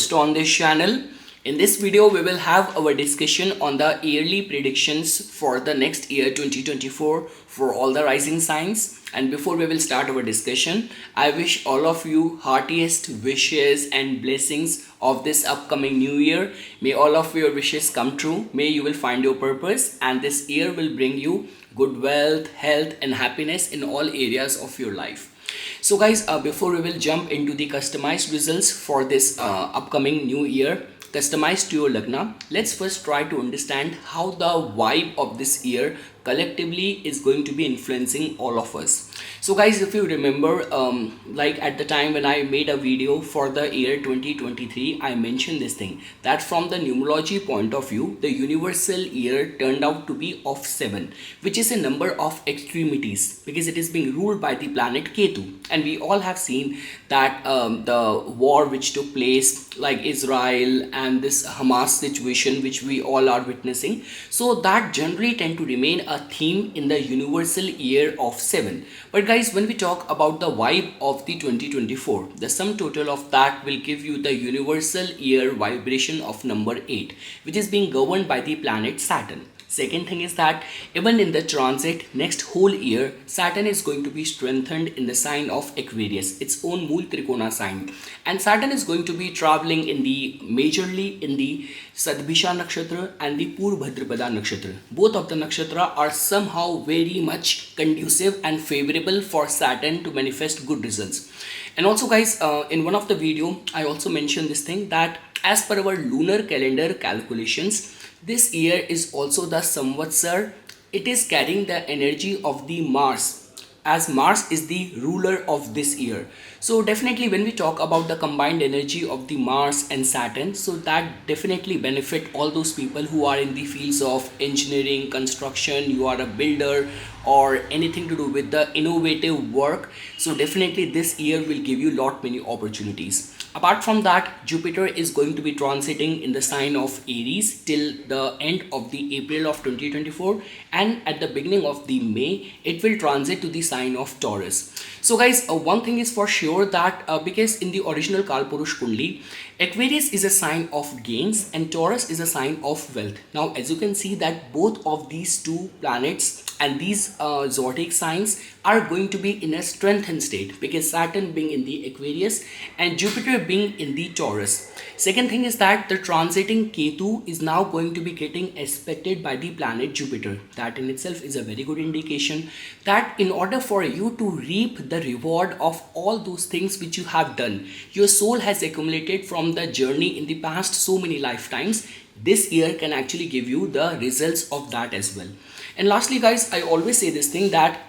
host on this channel. In this video, we will have our discussion on the yearly predictions for the next year 2024 for all the rising signs. And before we will start our discussion, I wish all of you heartiest wishes and blessings of this upcoming new year. May all of your wishes come true. May you will find your purpose, and this year will bring you good wealth, health and happiness in all areas of your life. So guys, before we will jump into the customized results for this upcoming new year, customized to your Lagna, let's first try to understand how the vibe of this year collectively is going to be influencing all of us. So guys, if you remember, like at the time when I made a video for the year 2023, I mentioned this thing that from the numerology point of view, the universal year turned out to be of 7, which is a number of extremities because it is being ruled by the planet Ketu. And we all have seen that the war which took place, like Israel and this Hamas situation which we all are witnessing, so that generally tend to remain a theme in the universal year of 7. But guys, when we talk about the vibe of the 2024, the sum total of that will give you the universal year vibration of number 8, which is being governed by the planet Saturn. Second thing is that even in the transit next whole year, Saturn is going to be strengthened in the sign of Aquarius, its own Mool Trikona sign. And Saturn is going to be traveling in the majorly in the Sadbhisha Nakshatra and the Purvabhadrapada Nakshatra. Both of the nakshatra are somehow very much conducive and favorable for Saturn to manifest good results. And also guys, in one of the video, I also mentioned this thing that as per our lunar calendar calculations, this year is also the Samvatsar. It is carrying the energy of the Mars, as Mars is the ruler of this year. So definitely when we talk about the combined energy of the Mars and Saturn, so that definitely benefit all those people who are in the fields of engineering, construction, you are a builder or anything to do with the innovative work. So definitely this year will give you lot many opportunities. Apart from that, Jupiter is going to be transiting in the sign of Aries till the end of the April of 2024, and at the beginning of the May, it will transit to the sign of Taurus. So guys, one thing is for sure that because in the original Kalpurush Kundli, Aquarius is a sign of gains and Taurus is a sign of wealth. Now, as you can see that both of these two planets and these zodiac signs are going to be in a strengthened state because Saturn being in the Aquarius and Jupiter being in the Taurus. Second thing is that the transiting Ketu is now going to be getting aspected by the planet Jupiter. That in itself is a very good indication that in order for you to reap the reward of all those things which you have done, your soul has accumulated from the journey in the past so many lifetimes, this year can actually give you the results of that as well. And lastly guys, I always say this thing that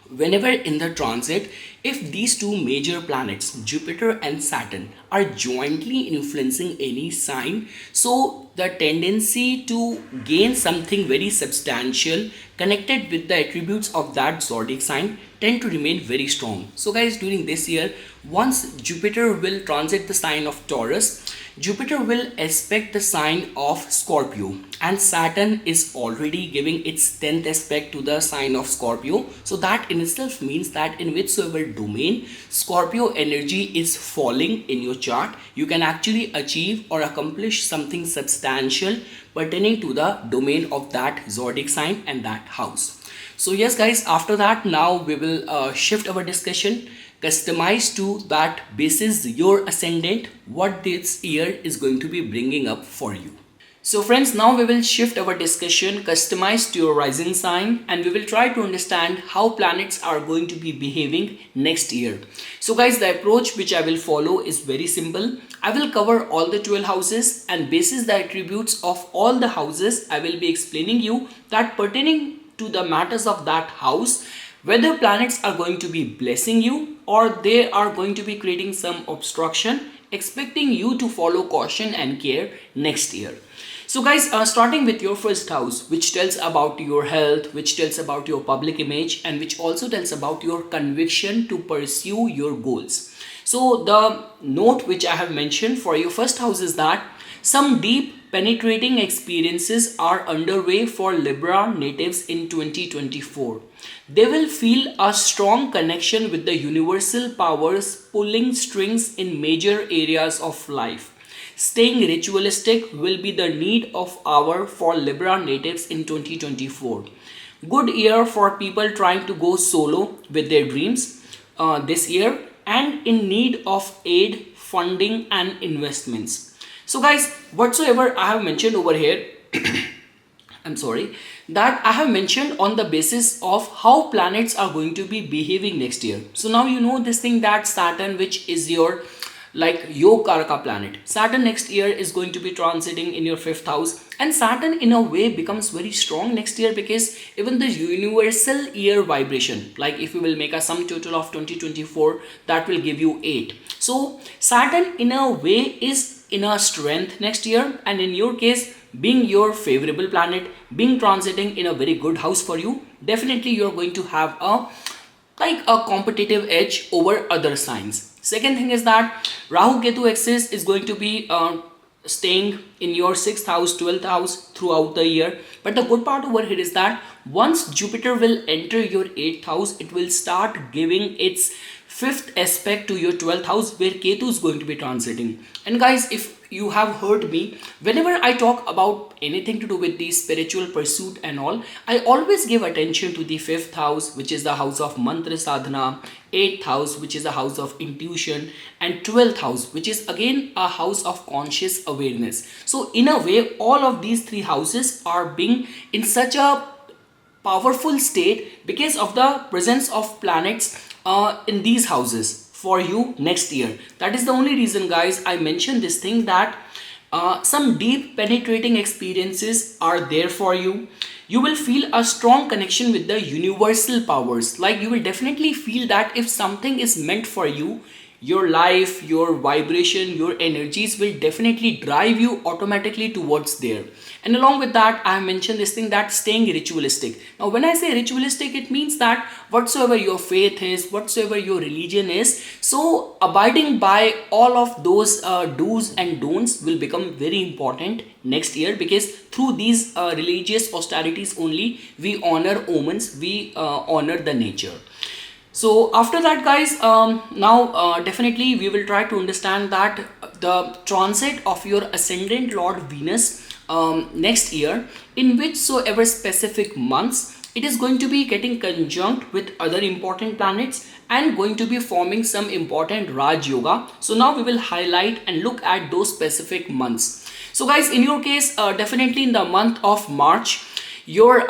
whenever in the transit, if these two major planets, Jupiter and Saturn, are jointly influencing any sign, so the tendency to gain something very substantial connected with the attributes of that zodiac sign tend to remain very strong. So guys, during this year, once Jupiter will transit the sign of Taurus, Jupiter will aspect the sign of Scorpio, and Saturn is already giving its 10th aspect to the sign of Scorpio. So that in itself means that in whichsoever domain Scorpio energy is falling in your chart, you can actually achieve or accomplish something substantial pertaining to the domain of that zodiac sign and that house. So yes guys, after that now we will shift our discussion customized to that basis your ascendant, what this year is going to be bringing up for you. So friends, now we will shift our discussion customized to your rising sign, and we will try to understand how planets are going to be behaving next year. So guys, the approach which I will follow is very simple. I will cover all the 12 houses, and basis the attributes of all the houses, I will be explaining you that pertaining to the matters of that house, whether planets are going to be blessing you or they are going to be creating some obstruction, expecting you to follow caution and care next year. So guys, starting with your first house, which tells about your health, which tells about your public image, and which also tells about your conviction to pursue your goals. So the note which I have mentioned for your first house is that some deep penetrating experiences are underway for Libra natives in 2024. They will feel a strong connection with the universal powers pulling strings in major areas of life. Staying ritualistic will be the need of hour for Libra natives in 2024. Good year for people trying to go solo with their dreams this year and in need of aid, funding, and investments. So, guys, whatsoever I have mentioned over here, I'm sorry, that I have mentioned on the basis of how planets are going to be behaving next year. So now you know this thing that Saturn, which is your like your Karaka planet, Saturn next year is going to be transiting in your fifth house, and Saturn in a way becomes very strong next year because even the universal year vibration, like if we will make a sum total of 2024, that will give you 8. So Saturn in a way is in a strength next year, and in your case, being your favorable planet, being transiting in a very good house for you, definitely you're going to have a competitive edge over other signs. Second thing is that Rahu Ketu axis is going to be staying in your 6th house, 12th house throughout the year. But the good part over here is that once Jupiter will enter your 8th house, it will start giving its 5th aspect to your 12th house where Ketu is going to be transiting. And guys, if you have heard me, whenever I talk about anything to do with the spiritual pursuit and all, I always give attention to the 5th house, which is the house of mantra sadhana, 8th house, which is a house of intuition, and 12th house, which is again a house of conscious awareness. So in a way, all of these three houses are being in such a powerful state because of the presence of planets in these houses for you next year. That is the only reason, guys, I mentioned this thing that some deep penetrating experiences are there for you. You will feel a strong connection with the universal powers. Like you will definitely feel that if something is meant for you, your life, your vibration, your energies will definitely drive you automatically towards there. And along with that, I have mentioned this thing that staying ritualistic. Now when I say ritualistic, it means that whatsoever your faith is, whatsoever your religion is, so abiding by all of those do's and don'ts will become very important next year, because through these religious austerities only we honor omens, we honor the nature. So after that, guys, now definitely we will try to understand that the transit of your ascendant Lord Venus next year, in whichsoever specific months, it is going to be getting conjunct with other important planets and going to be forming some important Raj Yoga. So now we will highlight and look at those specific months. So guys, in your case, definitely in the month of March, your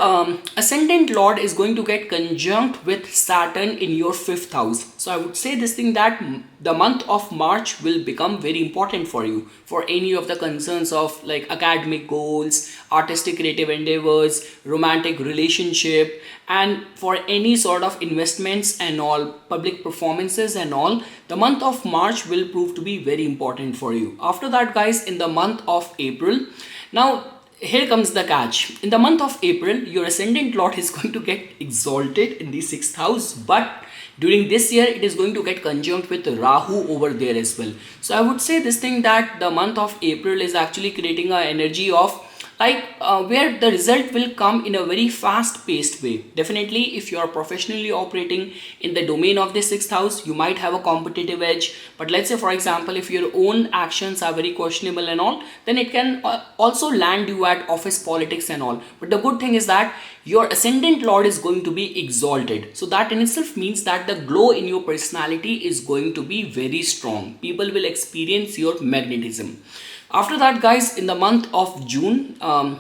ascendant lord is going to get conjunct with Saturn in your 5th house. So I would say this thing that the month of March will become very important for you for any of the concerns of like academic goals, artistic creative endeavors, romantic relationship, and for any sort of investments and all, public performances and all. The month of March will prove to be very important for you. After that, guys, in the month of April, now here comes the catch. In the month of April, your ascendant lord is going to get exalted in the 6th house, but during this year it is going to get conjunct with Rahu over there as well. So I would say this thing that the month of April is actually creating an energy of like where the result will come in a very fast paced way. Definitely if you are professionally operating in the domain of the 6th house, you might have a competitive edge. But let's say, for example, if your own actions are very questionable and all, then it can also land you at office politics and all. But the good thing is that your ascendant lord is going to be exalted. So that in itself means that the glow in your personality is going to be very strong. People will experience your magnetism. After that, guys, in the month of June,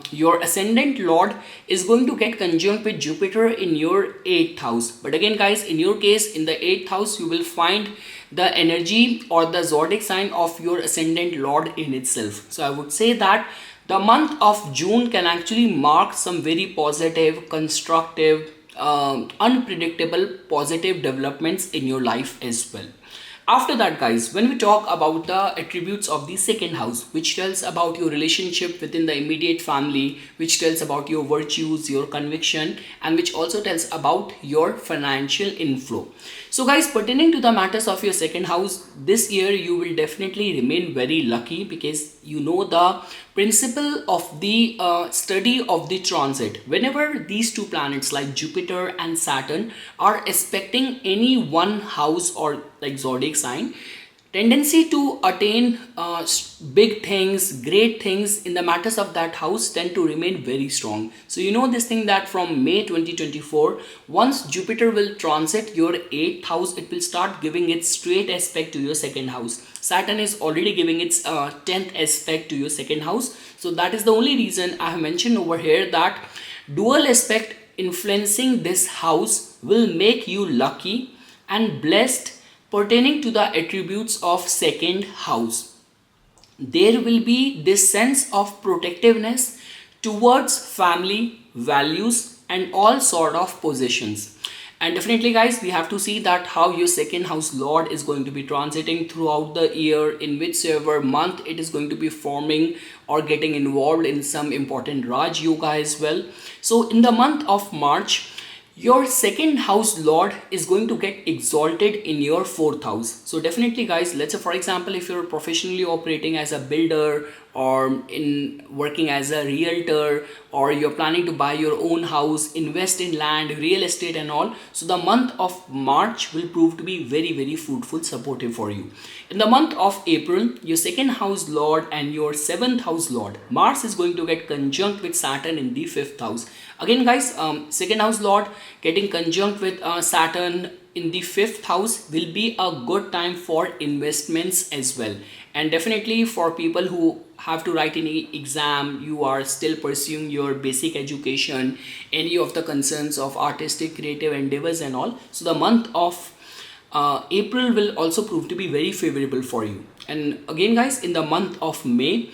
your ascendant lord is going to get conjunct with Jupiter in your 8th house. But again, guys, in your case, in the 8th house, you will find the energy or the zodiac sign of your ascendant lord in itself. So I would say that the month of June can actually mark some very positive, constructive, unpredictable, positive developments in your life as well. After that, guys, when we talk about the attributes of the second house, which tells about your relationship within the immediate family, which tells about your virtues, your conviction, and which also tells about your financial inflow. So guys, pertaining to the matters of your second house, this year you will definitely remain very lucky, because you know the principle of the study of the transit. Whenever these two planets like Jupiter and Saturn are aspecting any one house or like zodiac sign, tendency to attain big things, great things in the matters of that house tend to remain very strong. So you know this thing that from May 2024, once Jupiter will transit your 8th house, it will start giving its straight aspect to your second house. Saturn is already giving its 10th aspect to your second house. So that is the only reason I have mentioned over here that dual aspect influencing this house will make you lucky and blessed pertaining to the attributes of second house. There will be this sense of protectiveness towards family values and all sort of possessions. And definitely guys, we have to see that how your second house lord is going to be transiting throughout the year, in whichever month it is going to be forming or getting involved in some important Raj Yoga as well. So in the month of March, your second house lord is going to get exalted in your 4th house. So definitely guys, let's say for example, if you're professionally operating as a builder or in working as a realtor, or you're planning to buy your own house, invest in land, real estate and all, so the month of March will prove to be very fruitful, supportive for you. In the month of April, your second house lord and your 7th house lord Mars is going to get conjunct with Saturn in the 5th house. Again guys, second house lord getting conjunct with Saturn in the 5th house will be a good time for investments as well. And definitely for people who have to write any exam, you are still pursuing your basic education, any of the concerns of artistic creative endeavors and all, so the month of April will also prove to be very favorable for you. And again guys, in the month of May,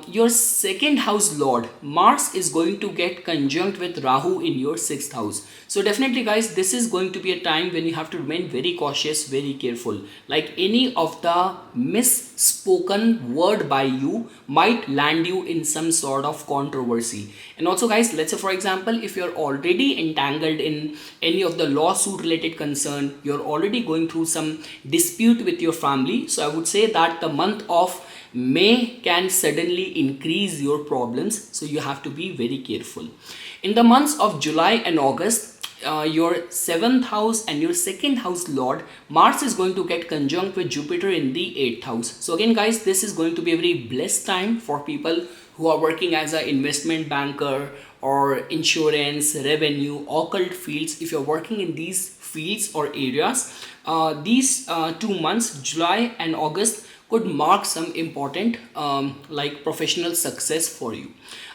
your second house lord Mars is going to get conjunct with Rahu in your 6th house. So definitely guys, this is going to be a time when you have to remain very cautious, very careful. Like any of the misspoken word by you might land you in some sort of controversy. And also guys, let's say for example, if you're already entangled in any of the lawsuit related concern, you're already going through some dispute with your family, so I would say that the month of May can suddenly increase your problems, so you have to be very careful. In the months of July and August, your 7th house and your second house lord Mars is going to get conjunct with Jupiter in the 8th house. So again guys, this is going to be a very blessed time for people who are working as an investment banker or insurance, revenue, occult fields. If you're working in these fields or areas, these 2 months, July and August, could mark some important like professional success for you.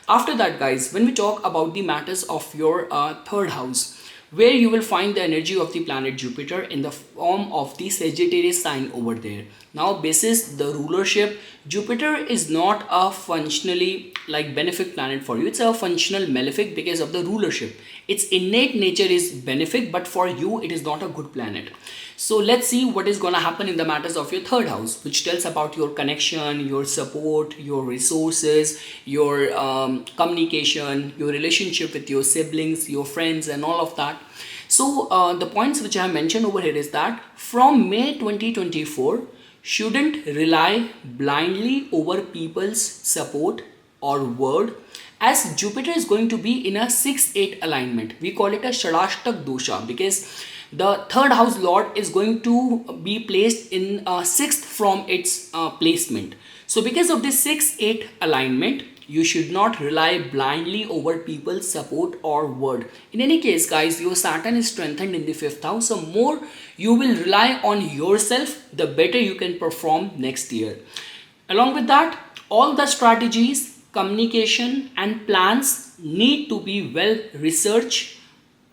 After that guys, when we talk about the matters of your 3rd house, where you will find the energy of the planet Jupiter in the form of the Sagittarius sign over there. Now basis the rulership, Jupiter is not a functionally like benefic planet for you. It's a functional malefic because of the rulership. Its innate nature is benefic, but for you it is not a good planet. So let's see what is going to happen in the matters of your 3rd house, which tells about your connection, your support, your resources, your communication, your relationship with your siblings, your friends and all of that. So the points which I have mentioned over here is that from May 2024, shouldn't rely blindly over people's support or word, as Jupiter is going to be in a 6-8 alignment. We call it a Shadashtak dosha because the 3rd house lord is going to be placed in 6th from its placement. So because of this 6-8 alignment, you should not rely blindly over people's support or word. In any case guys, your Saturn is strengthened in the 5th house, so more you will rely on yourself, the better you can perform next year. Along with that, all the strategies, communication and plans need to be well researched,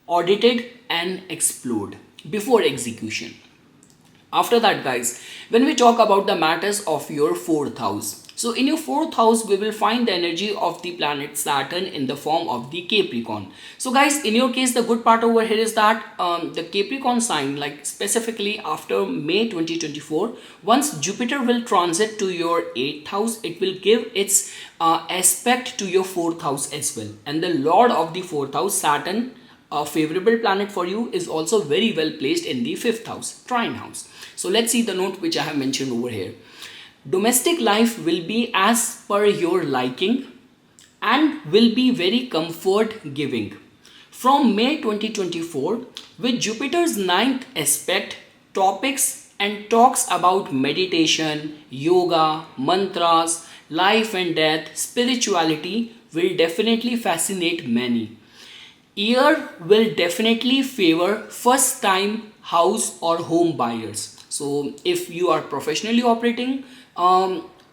audited and explored before execution. After that guys, when we talk about the matters of your 4th house, So in your fourth house, we will find the energy of the planet Saturn in the form of the Capricorn. So guys, in your case, the good part over here is that the Capricorn sign, like specifically after May 2024, once Jupiter will transit to your 8th house, it will give its aspect to your 4th house as well. And the Lord of the 4th house, Saturn, a favorable planet for you, is also very well placed in the 5th house, trine house. So let's see the note which I have mentioned over here. Domestic life will be as per your liking and will be very comfort giving. From May 2024, with Jupiter's ninth aspect, topics and talks about meditation, yoga, mantras, life and death, spirituality will definitely fascinate many. Year will definitely favor first time house or home buyers. So if you are professionally operating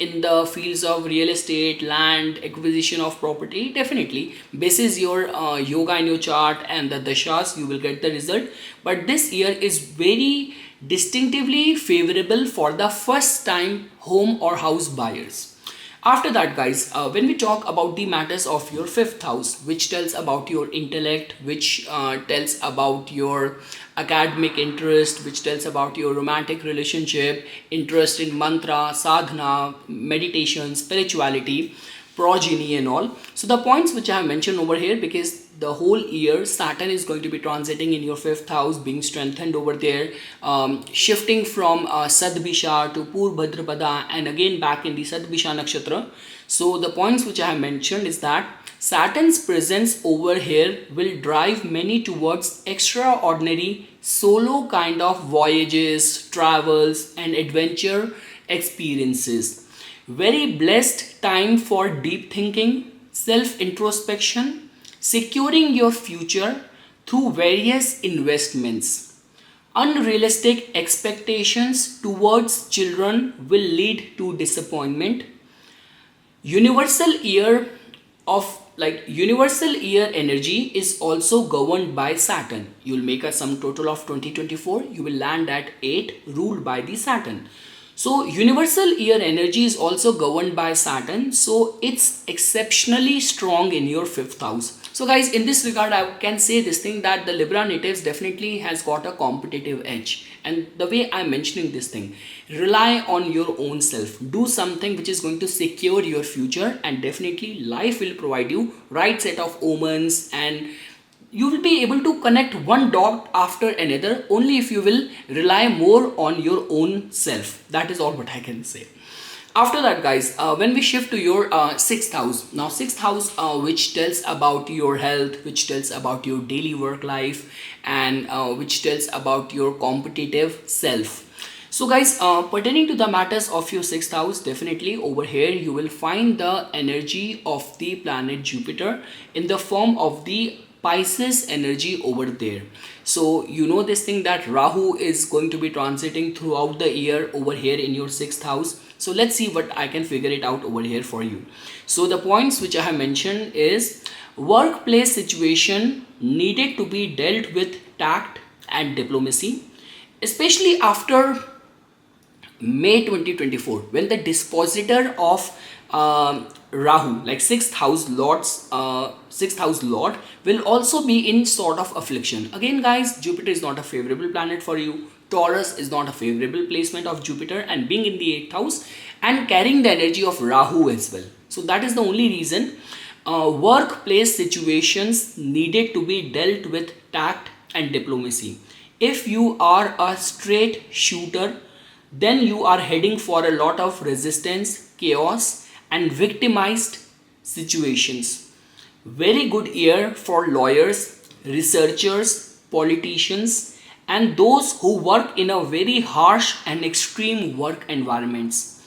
in the fields of real estate, land, acquisition of property, definitely basis your yoga in your chart and the dashas, you will get the result. But this year is very distinctively favorable for the first time home or house buyers. After that, guys, when we talk about the matters of your 5th house, which tells about your intellect, which tells about your academic interest, which tells about your romantic relationship, interest in mantra, sadhana, meditation, spirituality, progeny and all. So the points which I have mentioned over here, because the whole year Saturn is going to be transiting in your 5th house, being strengthened over there, shifting from Sadbisha to Purvabhadrapada and again back in the Sadbisha nakshatra. So the points which I have mentioned is that Saturn's presence over here will drive many towards extraordinary solo kind of voyages, travels and adventure experiences. Very blessed time for deep thinking, self-introspection, securing your future through various investments. Unrealistic expectations towards children will lead to disappointment. Universal year energy is also governed by Saturn. You will make a sum total of 2024. You will land at 8, ruled by the Saturn. So universal year energy is also governed by Saturn, so it's exceptionally strong in your 5th house. So guys, in this regard, I can say this thing that the Libra natives definitely has got a competitive edge. And the way I'm mentioning this thing, rely on your own self. Do something which is going to secure your future, and definitely life will provide you right set of omens, and you will be able to connect one dot after another only if you will rely more on your own self. That is all what I can say. After that, guys, when we shift to your 6th house, now 6th house which tells about your health, which tells about your daily work life, and which tells about your competitive self. So guys, pertaining to the matters of your 6th house, definitely over here you will find the energy of the planet Jupiter in the form of the Pisces energy over there. So you know this thing that Rahu is going to be transiting throughout the year over here in your 6th house. So let's see what I can figure it out over here for you. So the points which I have mentioned is workplace situation needed to be dealt with tact and diplomacy, especially after May 2024, when the dispositor of Rahu, like 6th house lord, will also be in sort of affliction. Again guys, Jupiter is not a favorable planet for you. Taurus is not a favorable placement of Jupiter, and being in the 8th house and carrying the energy of Rahu as well. So that is the only reason workplace situations needed to be dealt with tact and diplomacy. If you are a straight shooter, then you are heading for a lot of resistance, chaos and victimized situations. Very good year for lawyers, researchers, politicians and those who work in a very harsh and extreme work environments.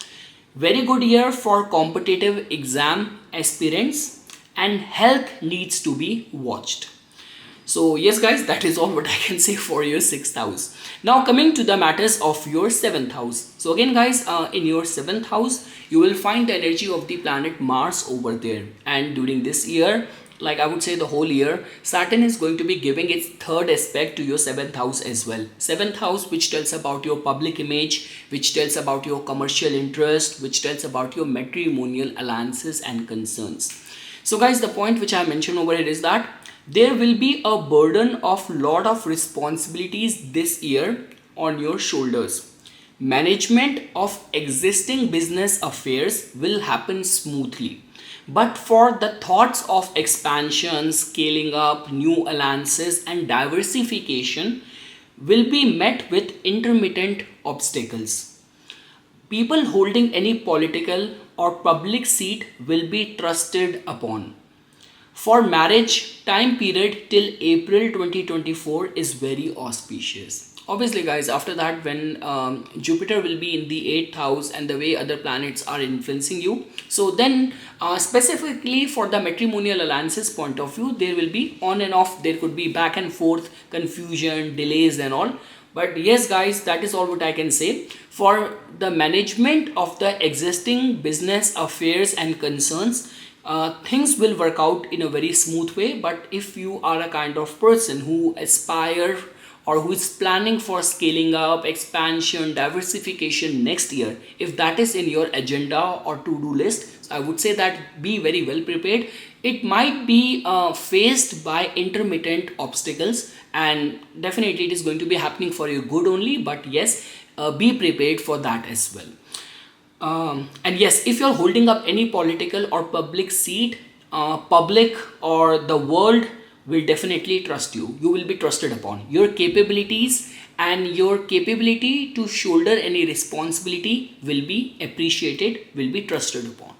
Very good year for competitive exam aspirants, and health needs to be watched. So yes guys, that is all what I can say for your 6th house. Now coming to the matters of your 7th house. So again guys, in your 7th house, you will find the energy of the planet Mars over there. And during this year, like I would say the whole year, Saturn is going to be giving its third aspect to your seventh house as well. Seventh house, which tells about your public image, which tells about your commercial interest, which tells about your matrimonial alliances and concerns. So guys, the point which I mentioned over here is that there will be a burden of lot of responsibilities this year on your shoulders. Management of existing business affairs will happen smoothly, but for the thoughts of expansion, scaling up, new alliances and diversification will be met with intermittent obstacles. People holding any political or public seat will be trusted upon. For marriage, time period till April 2024 is very auspicious. Obviously guys, after that, when Jupiter will be in the 8th house and the way other planets are influencing you, so then specifically for the matrimonial alliances point of view, there will be on and off, there could be back and forth, confusion, delays and all. But yes guys, that is all what I can say. For the management of the existing business affairs and concerns, things will work out in a very smooth way. But if you are a kind of person who aspire or who is planning for scaling up, expansion, diversification next year, if that is in your agenda or to-do list, I would say that be very well prepared. It might be faced by intermittent obstacles, and definitely it is going to be happening for your good only, but yes, be prepared for that as well. And yes, if you're holding up any political or public seat, public or the world will definitely trust you. You will be trusted upon. Your capabilities and your capability to shoulder any responsibility will be appreciated, will be trusted upon.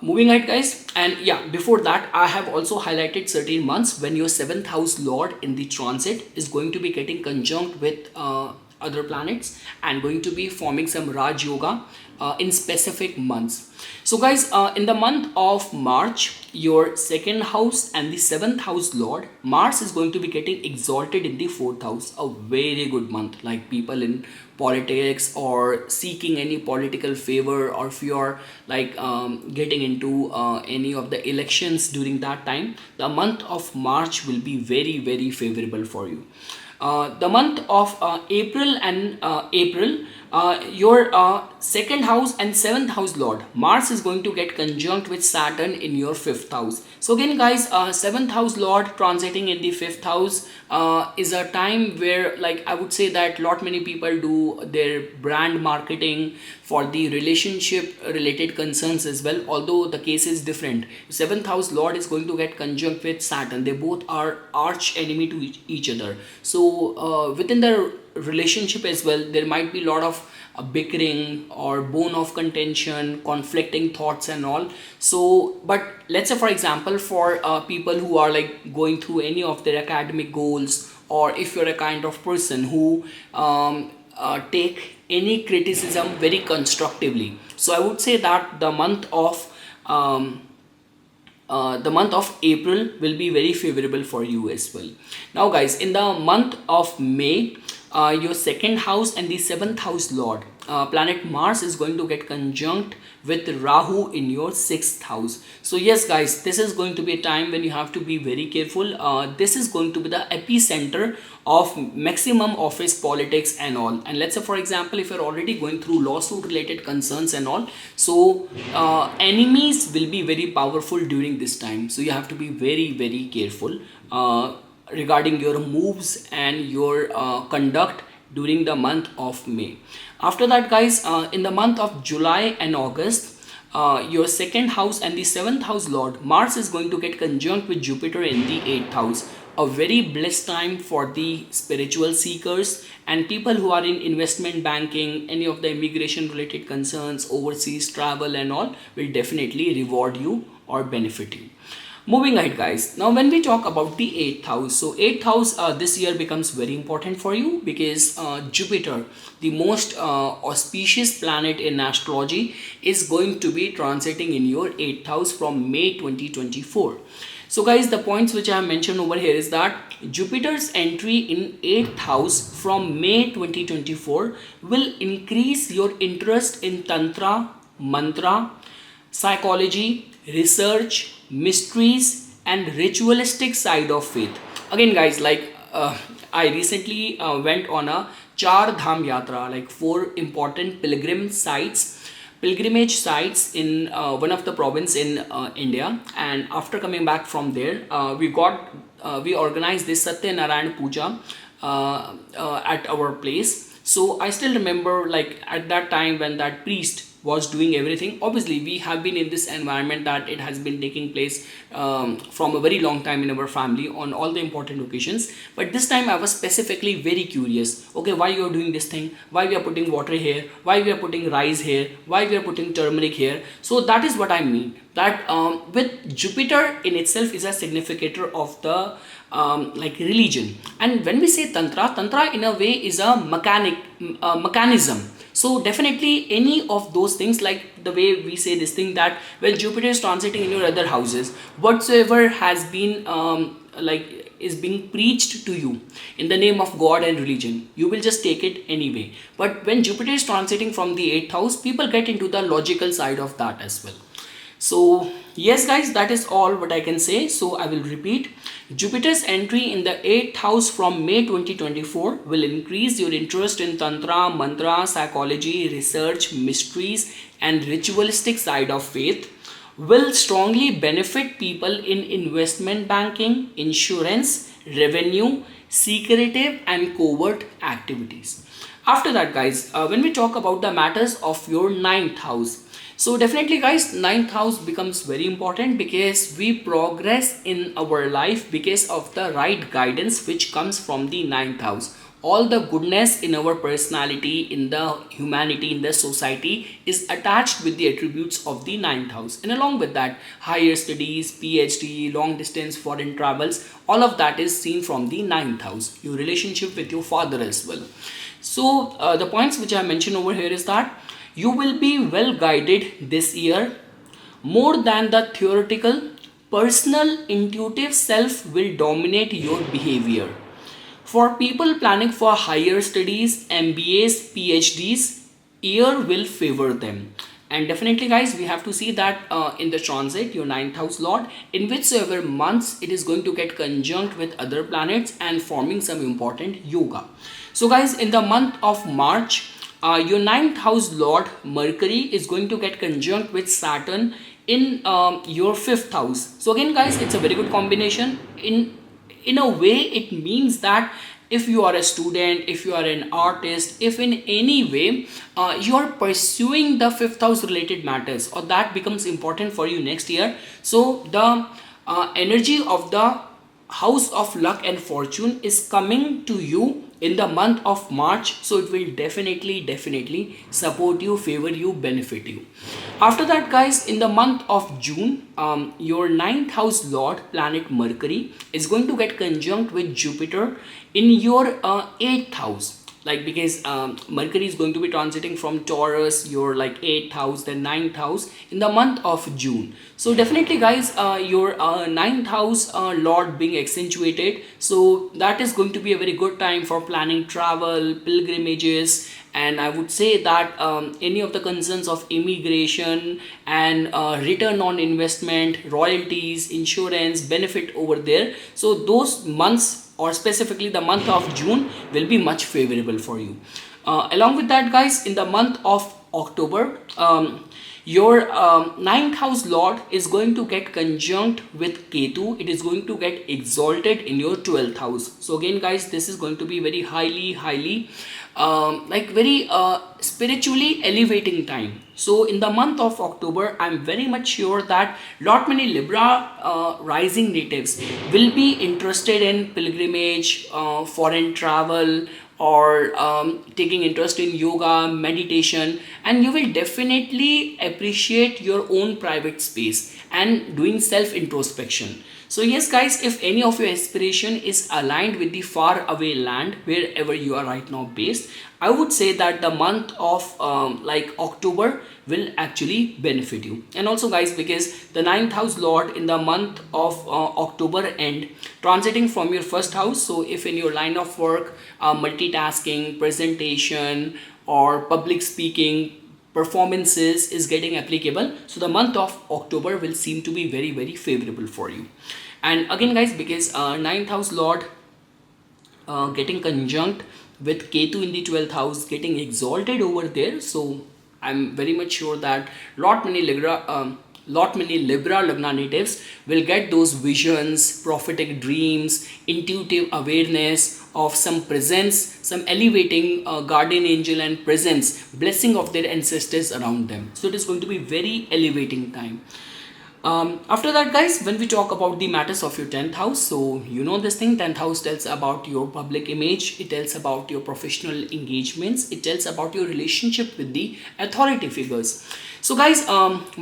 Moving ahead guys, and yeah, before that I have also highlighted certain months when your 7th house lord in the transit is going to be getting conjunct with other planets and going to be forming some Raj Yoga in specific months. So guys, in the month of March, your 2nd house and the 7th house lord Mars is going to be getting exalted in the 4th house. A very good month, like people in politics or seeking any political favor, or if you are like getting into any of the elections during that time, the month of March will be very very favorable for you. The month of April and your 2nd house and 7th house lord Mars is going to get conjunct with Saturn in your 5th house. So again guys, 7th house lord transiting in the 5th house is a time where, like I would say that lot many people do their brand marketing for the relationship related concerns as well, although the case is different. 7th house lord is going to get conjunct with Saturn. They both are arch enemy to each other. So within the relationship as well, there might be a lot of bickering or bone of contention, conflicting thoughts and all. So but let's say for example, for people who are like going through any of their academic goals, or if you're a kind of person who take any criticism very constructively, so I would say that the month of April will be very favorable for you as well. Now guys, in the month of May, your 2nd house and the 7th house lord planet Mars is going to get conjunct with Rahu in your 6th house. So yes guys, this is going to be a time when you have to be very careful. This is going to be the epicenter of maximum office politics and all. And let's say for example, if you're already going through lawsuit related concerns and all, so enemies will be very powerful during this time. So you have to be very very careful regarding your moves and your conduct during the month of May. After that guys, in the month of July and August, your 2nd house and the 7th house lord Mars is going to get conjunct with Jupiter in the 8th house. A very blessed time for the spiritual seekers and people who are in investment banking, any of the immigration related concerns, overseas travel and all will definitely reward you or benefit you. Moving ahead guys, now when we talk about the 8th house, so 8th house this year becomes very important for you because Jupiter, the most auspicious planet in astrology, is going to be transiting in your 8th house from May 2024. So guys, the points which I have mentioned over here is that Jupiter's entry in 8th house from May 2024 will increase your interest in Tantra, Mantra, psychology, research, mysteries, and ritualistic side of faith. Again, guys, like I recently went on a Char Dham Yatra, like four important pilgrimage sites in one of the province in India. And after coming back from there, we organized this Satya Narayan Puja at our place. So I still remember, like at that time when that priest was doing everything. Obviously we have been in this environment that it has been taking place from a very long time in our family on all the important occasions, but this time I was specifically very curious. Okay, why you are doing this thing, why we are putting water here, why we are putting rice here, why we are putting turmeric here. So that is what I mean, that with Jupiter in itself is a significator of the like religion. And when we say tantra in a way is a mechanism. So definitely any of those things, like the way we say this thing, that when Jupiter is transiting in your other houses, whatsoever has been like is being preached to you in the name of God and religion, you will just take it anyway. But when Jupiter is transiting from the 8th house, people get into the logical side of that as well. So yes guys, that is all what I can say. So I will repeat, Jupiter's entry in the 8th house from May 2024 will increase your interest in tantra, mantra, psychology, research, mysteries and ritualistic side of faith. Will strongly benefit people in investment banking, insurance, revenue, secretive and covert activities. After that guys, when we talk about the matters of your 9th house, so definitely guys, 9th house becomes very important because we progress in our life because of the right guidance which comes from the 9th house. All the goodness in our personality, in the humanity, in the society is attached with the attributes of the 9th house. And along with that, higher studies, PhD, long distance foreign travels, all of that is seen from the 9th house. Your relationship with your father as well. So the points which I mentioned over here is that you will be well guided this year. More than the theoretical, personal intuitive self will dominate your behavior. For people planning for higher studies, MBAs, PhDs, year will favor them. And definitely guys, we have to see that in the transit, your 9th house lord, in whichever months it is going to get conjunct with other planets and forming some important yoga. So guys, in the month of March, your 9th house lord Mercury is going to get conjunct with Saturn in your 5th house. So again guys, it's a very good combination. In a way it means that if you are a student, if you are an artist, if in any way you are pursuing the 5th house related matters, or that becomes important for you next year, so the energy of the house of luck and fortune is coming to you in the month of March. So it will definitely support you, favor you, benefit you. After that guys, in the month of June, your 9th house lord planet Mercury is going to get conjunct with Jupiter in your 8th house. Like because Mercury is going to be transiting from Taurus, your like 8th house, then 9th house in the month of June. So definitely guys, your 9th house lord being accentuated, so that is going to be a very good time for planning travel, pilgrimages, and I would say that any of the concerns of immigration and return on investment, royalties, insurance, benefit over there. So those months, or specifically the month of June, will be much favorable for you. Along with that guys, in the month of October, your 9th house lord is going to get conjunct with Ketu. It is going to get exalted in your 12th house. So again guys, this is going to be very highly like very spiritually elevating time. So in the month of October, I'm very much sure that lot many Libra rising natives will be interested in pilgrimage, foreign travel, or taking interest in yoga, meditation, and you will definitely appreciate your own private space and doing self introspection. So yes guys, if any of your aspiration is aligned with the far away land wherever you are right now based, I would say that the month of like October will actually benefit you. And also guys, because the 9th house lord in the month of October end transiting from your 1st house, so if in your line of work multitasking, presentation or public speaking, performances is getting applicable. So the month of October will seem to be very, very favorable for you. And again guys, because 9th house lord getting conjunct with Ketu in the 12th house, getting exalted over there, so I'm very much sure that lot many Libra Lagna natives will get those visions, prophetic dreams, intuitive awareness of some presence, some elevating guardian angel and presence, blessing of their ancestors around them. So it is going to be very elevating time. After that guys, when we talk about the matters of your 10th house, so you know this thing, 10th house tells about your public image, it tells about your professional engagements, it tells about your relationship with the authority figures. So guys,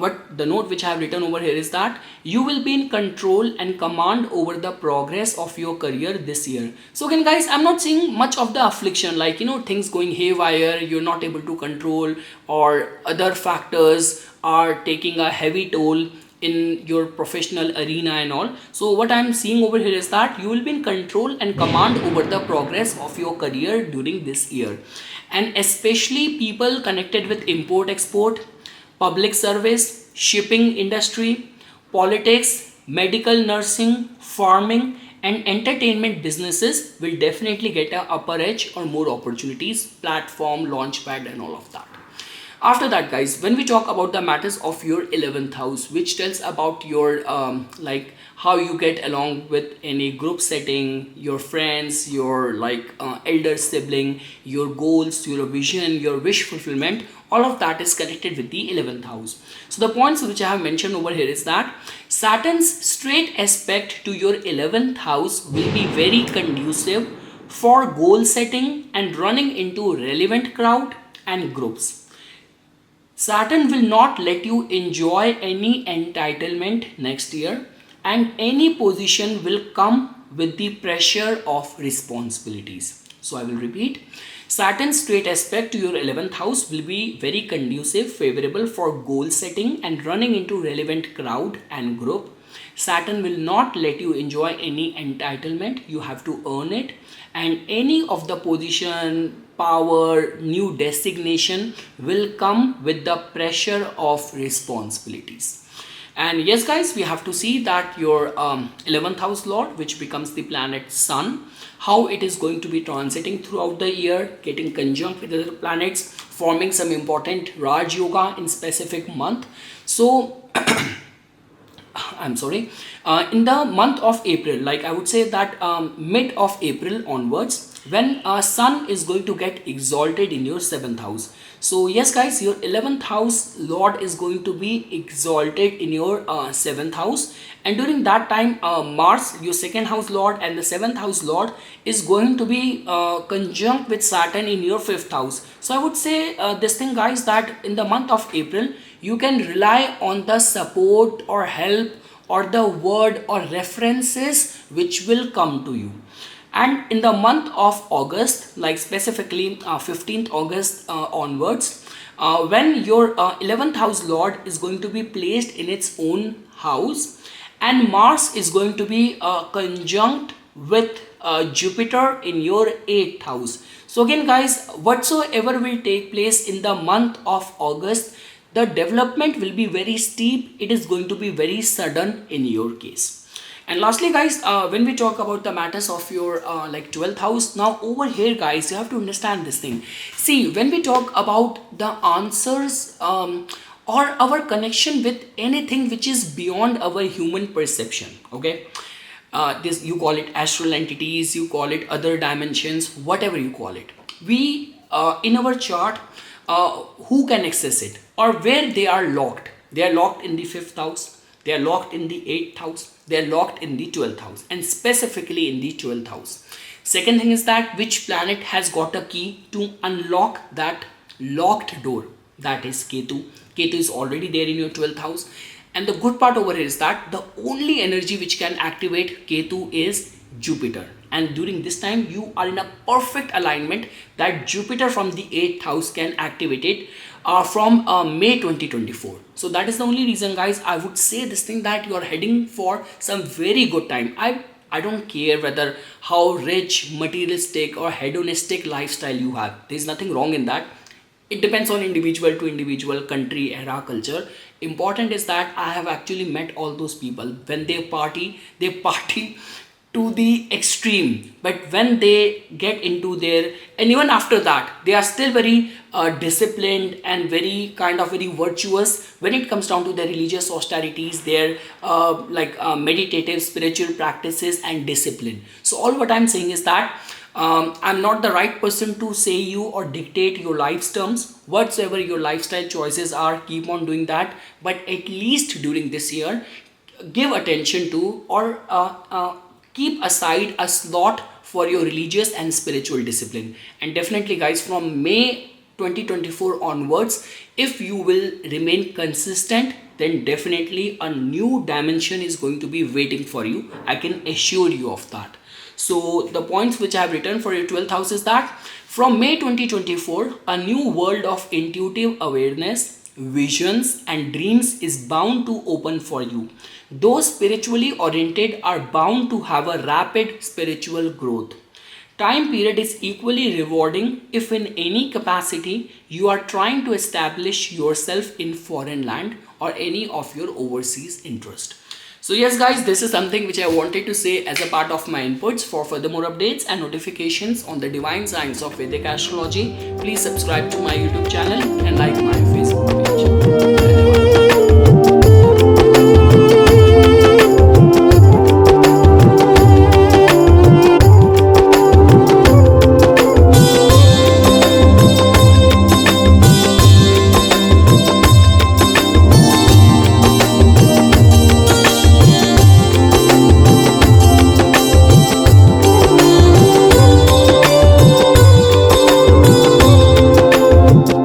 what the note which I have written over here is that you will be in control and command over the progress of your career this year. So again guys, I'm not seeing much of the affliction, like things going haywire, you're not able to control, or other factors are taking a heavy toll in your professional arena and all. So what I'm seeing over here is that you will be in control and command over the progress of your career during this year, and especially people connected with import export, public service, shipping industry, politics, medical, nursing, farming and entertainment businesses will definitely get a upper edge or more opportunities, platform, launchpad and all of that. After that guys, when we talk about the matters of your 11th house, which tells about your like how you get along with any group setting, your friends, your elder sibling, your goals, your vision, your wish fulfillment, all of that is connected with the 11th house. So the points which I have mentioned over here is that Saturn's straight aspect to your 11th house will be very conducive for goal setting and running into relevant crowd and groups. Saturn will not let you enjoy any entitlement next year, and any position will come with the pressure of responsibilities. So I will repeat, Saturn's straight aspect to your 11th house will be very conducive, favorable for goal setting and running into relevant crowd and group. Saturn will not let you enjoy any entitlement, you have to earn it, and any of the position, power, new designation will come with the pressure of responsibilities. And yes guys, we have to see that your 11th house lord, which becomes the planet sun, how it is going to be transiting throughout the year, getting conjunct with other planets, forming some important Raj Yoga in specific month. So I'm sorry, in the month of April, like I would say that mid of April onwards, when sun is going to get exalted in your 7th house. So yes guys, your 11th house lord is going to be exalted in your 7th house, and during that time Mars, your 2nd house lord and the 7th house lord, is going to be conjunct with Saturn in your 5th house. So I would say this thing guys, that in the month of April you can rely on the support or help or the word or references which will come to you. And in the month of August, like specifically 15th August onwards, when your 11th house lord is going to be placed in its own house, and Mars is going to be conjunct with Jupiter in your 8th house. So again guys, whatsoever will take place in the month of August, the development will be very steep, it is going to be very sudden in your case. And lastly guys, when we talk about the matters of your 12th house, now over here guys, you have to understand this thing. See, when we talk about the answers or our connection with anything which is beyond our human perception, okay, this you call it astral entities, you call it other dimensions, whatever you call it, we in our chart, who can access it or where they are locked? They are locked in the 5th house, they are locked in the 8th house, they are locked in the 12th house, and specifically in the 12th house. Second thing is that which planet has got a key to unlock that locked door? That is Ketu. Ketu is already there in your 12th house, and the good part over here is that the only energy which can activate Ketu is Jupiter, and during this time you are in a perfect alignment that Jupiter from the 8th house can activate it from May 2024. So that is the only reason guys, I would say this thing, that you are heading for some very good time. I don't care whether how rich, materialistic or hedonistic lifestyle you have, there is nothing wrong in that. it depends on individual to individual, country, era, culture. Important is that I have actually met all those people. When they party to the extreme, but when they get into their, and even after that they are still very disciplined and very virtuous when it comes down to their religious austerities, their meditative spiritual practices and discipline. So all what I'm saying is that I'm not the right person to say you or dictate your life's terms. Whatsoever your lifestyle choices are, keep on doing that. But at least during this year, give attention to or keep aside a slot for your religious and spiritual discipline. And definitely, guys, from May 2024 onwards, if you will remain consistent, then definitely a new dimension is going to be waiting for you. I can assure you of that. So the points which I have written for your 12th house is that from May 2024, a new world of intuitive awareness, visions and dreams is bound to open for you. Those spiritually oriented are bound to have a rapid spiritual growth. Time period is equally rewarding if in any capacity you are trying to establish yourself in foreign land or any of your overseas interest. So yes guys, this is something which I wanted to say as a part of my inputs. For further more updates and notifications on the divine science of Vedic astrology, please subscribe to my YouTube channel and like my